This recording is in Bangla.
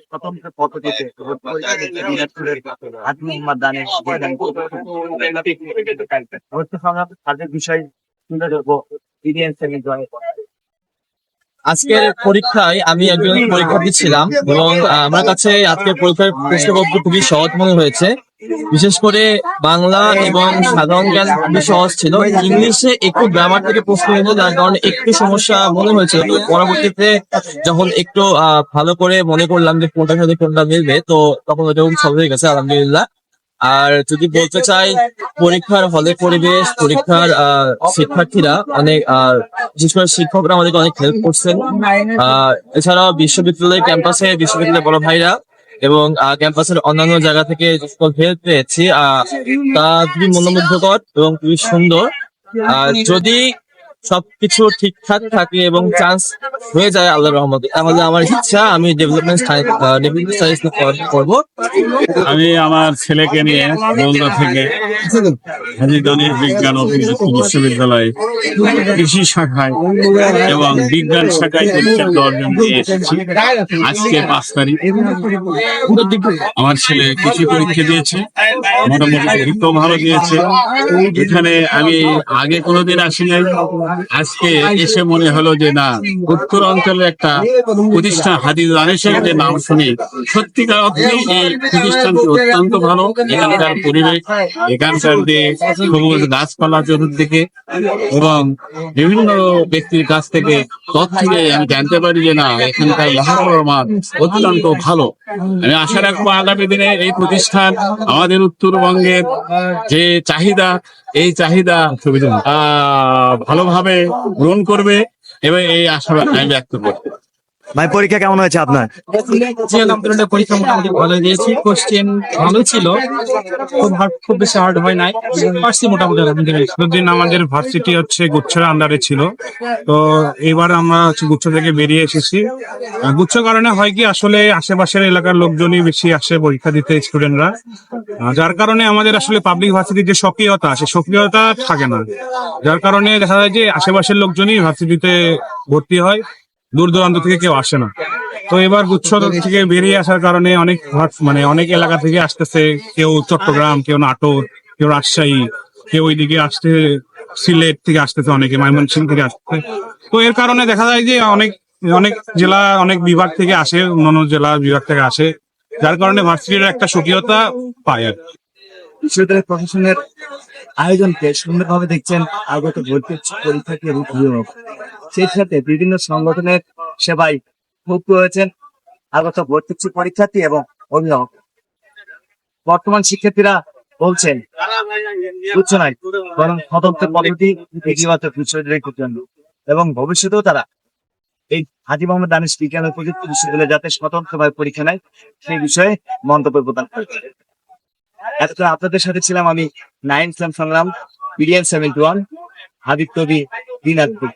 স্বতন্ত্র পদ্ধতিতে দিনাজপুরের হাজি মোহাম্মদ দানিশ কাজের বিষয় তুলে ধরবো। আজকের পরীক্ষায় আমি একজন পরীক্ষার্থী ছিলাম এবং আমার কাছে আজকের পরীক্ষার প্রশ্নপত্র খুবই সহজ মনে হয়েছে। বিশেষ করে বাংলা এবং সাধারণ জ্ঞান খুবই সহজ ছিল। ইংলিশে একটু গ্রামার থেকে প্রশ্ন হতো, যার কারণে একটু সমস্যা মনে হয়েছিল। তো পরবর্তীতে যখন একটু ভালো করে মনে করলাম যে কোনটার সাথে কোনটা মিলবে, তো তখন ওটা খুব সহজ হয়ে গেছে আলহামদুলিল্লাহ। আর যদি বলতে চাই, পরীক্ষার হলের পরিবেশ, পরীক্ষার শিক্ষার্থীরা অনেক বিশেষ করে শিক্ষকরা আমাদেরকে অনেক হেল্প করছেন। এছাড়াও বিশ্ববিদ্যালয়ের ক্যাম্পাসে বিশ্ববিদ্যালয়ের বড় ভাইরা এবং ক্যাম্পাসের অন্যান্য জায়গা থেকে যে সকল হেল্প পেয়েছি তা খুবই মনোমুগ্ধকর এবং খুবই সুন্দর। যদি সবকিছু ঠিকঠাক থাকে এবং চান্স হয়ে যায় আল্লাহর রহমতে, তাহলে আমার ইচ্ছা আমি ডেভেলপমেন্ট স্টাডিজ করবো। আমি আমার ছেলেকে নিয়ে বগুড়া থেকে হাজী দানিশ বিজ্ঞান ও প্রযুক্তি বিশ্ববিদ্যালয়ে কৃষি শাখায় এবং বিজ্ঞান শাখায় পরীক্ষা অর্জন দিয়ে এসেছি। আজকে 5 তারিখ। আমার ছেলে কৃষি পরীক্ষা দিয়েছে, মোটামুটি পরীক্ষাও ভালো দিয়েছে। এখানে আমি আগে কোনোদিন আসি নাই, আজকে এসে মনে হলো যে না, উত্তর অঞ্চলের একটা প্রতিষ্ঠান হাজী দানিশের যে নাম শুনি, সত্যিকার অর্থে এই প্রতিষ্ঠানটি অত্যন্ত ভালো। এখানকার পরিবেশ, এখানকার যে সবুজ গাছপালা চতুর্দিকে এবং বিভিন্ন ব্যক্তির কাছ থেকে তথ্য দিয়ে আমি জানতে পারি যে না, এখানকার লেখাপড়ার মান অত্যন্ত ভালো। আমি আশা রাখবো আগামী দিনে এই প্রতিষ্ঠান আমাদের উত্তরবঙ্গের যে চাহিদা, এই চাহিদা ভালোভাবে গ্রহণ করবে এবং এই আশা আমি ব্যক্ত করব। ভাই, পরীক্ষা কেমন হয়েছে আপনার? পরীক্ষা মোটামুটি ভালো দিয়েছি। কোশ্চেন ভালো ছিল, খুব বেশি হার্ড হয় নাই, পারছি মোটামুটি। এতদিন আমাদের ভার্সিটি হচ্ছে গুচ্ছের আন্ডারে ছিল, তো এবার আমরা গুচ্ছ থেকে বেরিয়ে এসেছি। গুচ্ছ কারণে হয় কি, আসলে আশেপাশের এলাকার লোকজনই বেশি আসে পরীক্ষা দিতে, স্টুডেন্টরা, যার কারণে আমাদের আসলে পাবলিক ভার্সিটির যে সক্রিয়তা, সে সক্রিয়তা থাকে না। যার কারণে দেখা যায় যে আশেপাশের লোকজনই ভার্সিটিতে ভর্তি হয়, দূর দূরান্ত থেকে কেউ আসে না। তো এবার গুচ্ছ থেকে বেরিয়ে আসার কারণে অনেক এলাকা থেকে আসতেছে, কেউ চট্টগ্রাম, কেউ নাটোর, কেউ রাজশাহী, কেউ ওইদিকে আসতে সিলেট থেকে আসতেছে, অনেকে ময়মনসিংহ থেকে আসতেছে। তো এর কারণে দেখা যায় যে অনেক অনেক জেলা, অনেক বিভাগ থেকে আসে, অন্যান্য জেলা বিভাগ থেকে আসে, যার কারণে ভার্সিটির একটা সক্রিয়তা পায় আর বিশ্ববিদ্যালয় প্রশাসনের আয়োজনকে সুন্দরভাবে দেখছেন আগত ভর্তি পরীক্ষার্থী এবং অভিভাবক। সেই সাথে বিভিন্ন সংগঠনের সেবায় খুব রয়েছেন আগত ভর্তি পরীক্ষার্থী এবং অভিভাবক। বর্তমান শিক্ষার্থীরা বলছেন উচ্চ নয়, বরং স্বতন্ত্র পদ্ধতি ইতিবাচক বিশ্ববিদ্যালয়ের জন্য, এবং ভবিষ্যতেও তারা এই হাজী মোহাম্মদ দানিশ বিজ্ঞান ও প্রযুক্তি বিশ্ববিদ্যালয়ে যাতে স্বতন্ত্রভাবে পরীক্ষা নেয়, সেই বিষয়ে মন্তব্য প্রদান করে। এতটা আপনাদের সাথে ছিলাম আমি, নাইন ইসলাম সংগ্রাম, BDN 71, হাবিব কবি, দিনাজপুর।